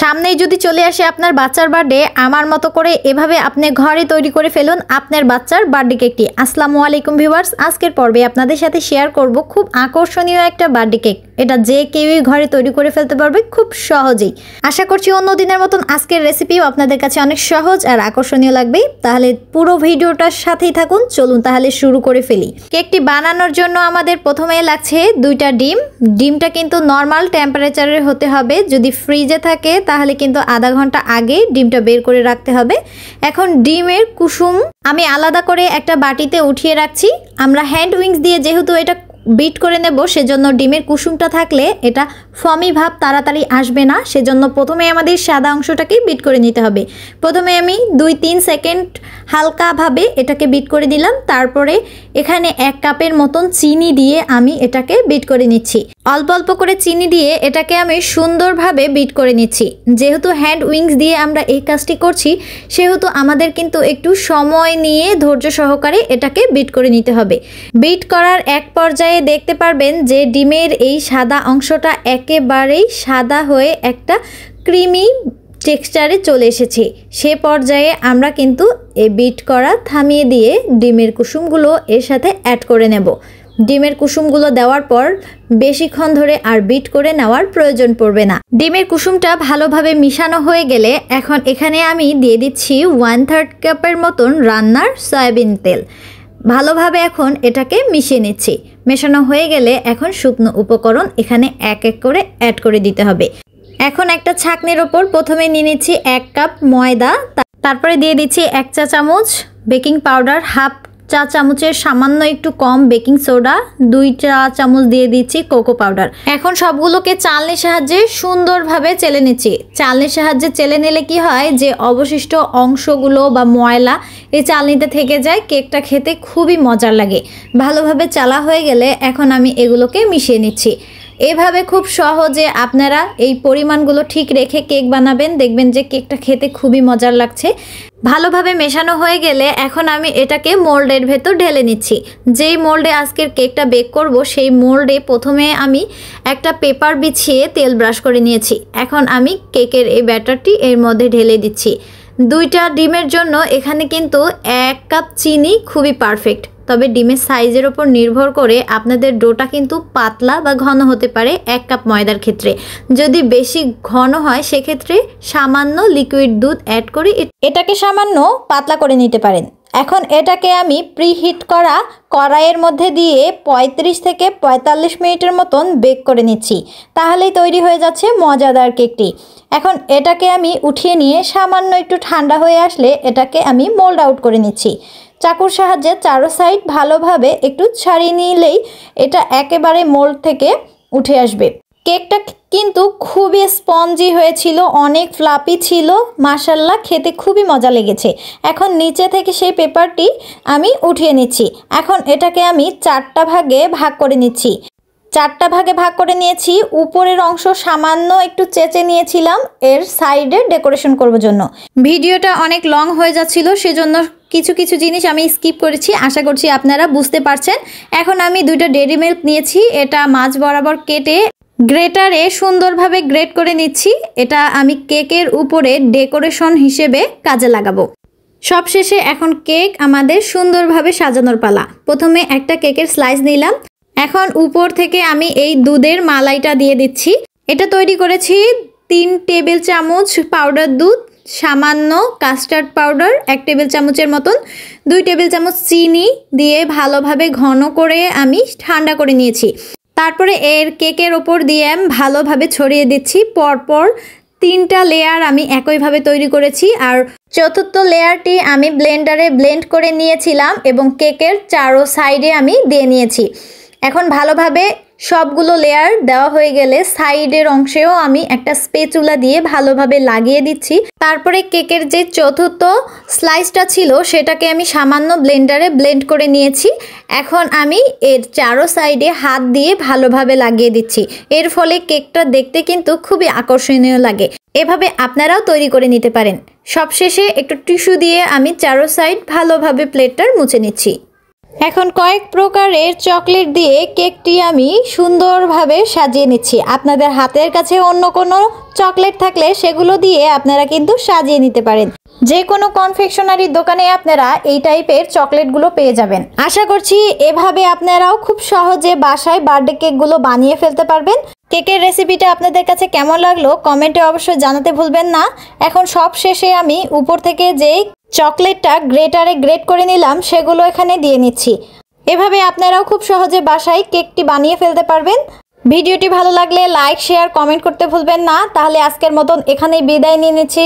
সামনেই যদি চলে আসে আপনার বাচ্চার বার্থডে, আমার মতো করে এভাবে আপনি ঘরে তৈরি করে ফেলুন আপনার বাচ্চার বার্থডে কেকটি। আসসালামু আলাইকুম ভিউয়ার্স, আজকের পর্বে আপনাদের সাথে শেয়ার করব খুব আকর্ষণীয় একটা বার্থডে কেক। এটা যে কেউই ঘরে তৈরি করে ফেলতে পারবে খুব সহজেই। আশা করছি অন্য দিনের মতন আজকের রেসিপিও আপনাদের কাছে অনেক সহজ আর আকর্ষণীয় লাগবে। তাহলে পুরো ভিডিওটার সাথেই থাকুন। চলুন তাহলে শুরু করে ফেলি। কেকটি বানানোর জন্য আমাদের প্রথমে লাগছে 2টা ডিম। ডিমটা কিন্তু নর্মাল টেম্পারেচারের হতে হবে। যদি ফ্রিজে থাকে তাহলে কিন্তু আধা ঘন্টা আগে ডিমটা বের করে রাখতে হবে। এখন ডিমের কুসুম আমি আলাদা করে একটা বাটিতে উঠিয়ে রাখছি। আমরা হ্যান্ড উইংস দিয়ে যেহেতু এটা বিট করে নেব, সেজন্য ডিমের কুসুমটা থাকলে এটা ফমি ভাব তাড়াতাড়ি আসবে না। সেজন্য প্রথমে আমাদের সাদা অংশটাকে বিট করে নিতে হবে। প্রথমে আমি 2-3 সেকেন্ড হালকাভাবে এটাকে বিট করে দিলাম। তারপরে এখানে 1 কাপের মতন চিনি দিয়ে আমি এটাকে বিট করে নিচ্ছি। অল্প অল্প করে চিনি দিয়ে এটাকে আমি সুন্দরভাবে বিট করে নিচ্ছি। যেহেতু হ্যান্ড উইংস দিয়ে আমরা এই কাজটি করছি, সেহেতু আমাদের কিন্তু একটু সময় নিয়ে ধৈর্য সহকারে এটাকে বিট করে নিতে হবে। বিট করার এক পর্যায়ে দেখতে পারবেন যে ডিমের এই সাদা অংশটা একেবারেই সাদা হয়ে একটা ক্রিমি টেক্সচারে চলে এসেছে। সে পর্যায়ে আমরা কিন্তু এই বিট করা থামিয়ে দিয়ে ডিমের কুসুমগুলো এর সাথে অ্যাড করে নেব। ডিমের কুসুমগুলো দেওয়ার পর বেশিক্ষণ ধরে আর বিট করে নেওয়ার প্রয়োজন পড়বে না। ডিমের কুসুমটা ভালোভাবে মিশানো হয়ে গেলে এখন এখানে আমি দিয়ে দিচ্ছি 1/3 কাপের মতন রান্নার সয়াবিন তেল। ভালোভাবে এখন এটাকে মিশিয়ে নিচ্ছি। মেশানো হয়ে গেলে এখন শুকনো উপকরণ এখানে এক এক করে অ্যাড করে দিতে হবে। এখন একটা ছাঁকনির ওপর প্রথমে নিয়ে নিচ্ছি 1 কাপ ময়দা। তারপরে দিয়ে দিচ্ছি 1 চা চামচ বেকিং পাউডার, 1/2 চা চামচের সামান্য একটু কম বেকিং সোডা, 2 চা চামচ দিয়ে দিচ্ছি কোকো পাউডার। এখন সবগুলোকে চালনির সাহায্যে সুন্দরভাবে চেলে নিচ্ছি। চালনির সাহায্যে চেলে নিলে কি হয় যে অবশিষ্ট অংশগুলো বা ময়লা এই চালনিতে থেকে যায়। কেকটা খেতে খুবই মজার লাগে। ভালোভাবে চালা হয়ে গেলে এখন আমি এগুলোকে মিশিয়ে নিচ্ছি। এভাবে খুব সহজে আপনারা এই পরিমাণগুলো ঠিক রেখে কেক বানাবেন, দেখবেন যে কেকটা খেতে খুবই মজার লাগছে। ভালোভাবে মেশানো হয়ে গেলে এখন আমি এটাকে মোল্ডের ভেতর ঢেলে নিচ্ছি। যেই মোল্ডে আজকের কেকটা বেক করব সেই মোল্ডে প্রথমে আমি একটা পেপার বিছিয়ে তেল ব্রাশ করে নিয়েছি। এখন আমি কেকের এই ব্যাটারটি এর মধ্যে ঢেলে দিচ্ছি। 2টা ডিমের জন্য এখানে কিন্তু 1 কাপ চিনি খুবই পারফেক্ট। তবে ডিমের সাইজের ওপর নির্ভর করে আপনাদের ডোটা কিন্তু পাতলা বা ঘন হতে পারে 1 কাপ ময়দার ক্ষেত্রে। যদি বেশি ঘন হয় সেক্ষেত্রে সামান্য লিকুইড দুধ অ্যাড করে এটাকে সামান্য পাতলা করে নিতে পারেন। এখন এটাকে আমি প্রিহিট করা কড়াইয়ের মধ্যে দিয়ে 35 থেকে 45 মিনিটের মতন বেক করে নিচ্ছি। তাহলেই তৈরি হয়ে যাচ্ছে মজাদার কেকটি। এখন এটাকে আমি উঠিয়ে নিয়ে সামান্য একটু ঠান্ডা হয়ে আসলে এটাকে আমি মোল্ড আউট করে নিচ্ছি। চাকুর সাহায্যে চারো সাইড ভালোভাবে একটু ছাড়িয়ে নিলেই এটা একেবারে মোল্ড থেকে উঠে আসবে। কেকটা কিন্তু খুবই স্পঞ্জি হয়েছিল, অনেক ফ্লাপি ছিল, মাশাআল্লাহ খেতে খুবই মজা লেগেছে। এখন নিচে থেকে সেই পেপারটি আমি উঠিয়ে নিচ্ছি। এখন এটাকে আমি 4টা ভাগে ভাগ করে নিচ্ছি। 4টা ভাগে ভাগ করে নিয়েছি। উপরের অংশ সামান্য একটু চেঁচে নিয়েছিলাম এর সাইডে ডেকোরেশন করবার জন্য। ভিডিওটা অনেক লং হয়ে যাচ্ছিল, সেজন্য কিছু কিছু জিনিস আমি স্কিপ করেছি। আশা করছি আপনারা বুঝতে পারছেন। এখন আমি 2টা ডেইরি মিল্ক নিয়েছি। এটা মাঝ বরাবর কেটে গ্রেটারে সুন্দরভাবে গ্রেট করে নিচ্ছি। এটা আমি কেকের উপরে ডেকোরেশন হিসেবে কাজে লাগাবো। সবশেষে এখন কেক আমাদের সুন্দরভাবে সাজানোর পালা। প্রথমে একটা কেকের স্লাইস নিলাম। এখন উপর থেকে আমি এই দুধের মালাইটা দিয়ে দিচ্ছি। এটা তৈরি করেছি 3 টেবিল চামচ পাউডার দুধ, সামান্য কাস্টার্ড পাউডার 1 টেবিল চামচের মতন, 2 টেবিল চামচ চিনি দিয়ে ভালোভাবে ঘন করে আমি ঠান্ডা করে নিয়েছি। তারপরে এর কেকের ওপর দিয়ে ভালোভাবে ছড়িয়ে দিচ্ছি। পরপর 3টা লেয়ার আমি একইভাবে তৈরি করেছি। আর চতুর্থ লেয়ারটি আমি ব্লেন্ডারে ব্লেন্ড করে নিয়েছিলাম এবং কেকের চারো সাইডে আমি দিয়ে নিয়েছি। এখন ভালোভাবে সবগুলো লেয়ার দেওয়া হয়ে গেলে সাইডের অংশেও আমি একটা স্প্যাচুলা দিয়ে ভালোভাবে লাগিয়ে দিচ্ছি। তারপরে কেকের যে চতুর্থ স্লাইসটা ছিল সেটাকে আমি সামান্য ব্লেন্ডারে ব্লেন্ড করে নিয়েছি। এখন আমি এর চারো সাইডে হাত দিয়ে ভালোভাবে লাগিয়ে দিচ্ছি। এর ফলে কেকটা দেখতে কিন্তু খুবই আকর্ষণীয় লাগে। এভাবে আপনারাও তৈরি করে নিতে পারেন। সবশেষে একটু টিস্যু দিয়ে আমি চারো সাইড ভালোভাবে প্লেটটার মুছে নিচ্ছি। এখন কয়েক প্রকারের চকলেট দিয়ে কেকটি আমি সুন্দরভাবে সাজিয়ে নিচ্ছি। আপনাদের হাতের কাছে অন্য কোনো চকলেট থাকলে সেগুলো দিয়ে আপনারা কিন্তু সাজিয়ে নিতে পারেন। যে কোনো কনফেকশনারি দোকানে আপনারা এই টাইপের চকলেটগুলো পেয়ে যাবেন। আশা করছি এভাবে আপনারাও খুব সহজে বাসায় বার্থডে কেকগুলো বানিয়ে ফেলতে পারবেন। কেকের রেসিপিটা আপনাদের কাছে কেমন লাগলো কমেন্টে অবশ্যই জানাতে ভুলবেন না। এখন সব শেষে আমি উপর থেকে যে চকলেটটা গ্রেটারে গ্রেট করে নিলাম সেগুলো এখানে দিয়ে নিচ্ছি। এভাবে আপনারাও খুব সহজে বাসায় কেকটি বানিয়ে ফেলতে পারবেন। ভিডিওটি ভালো লাগলে লাইক শেয়ার কমেন্ট করতে ভুলবেন না। তাহলে আজকের মতন এখানেই বিদায় নিয়ে নিচ্ছি।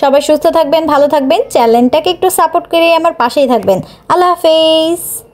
সবাই সুস্থ থাকবেন, ভালো থাকবেন, চ্যানেলটাকে একটু সাপোর্ট করে আমার পাশেই থাকবেন। আল্লাহ হাফেজ।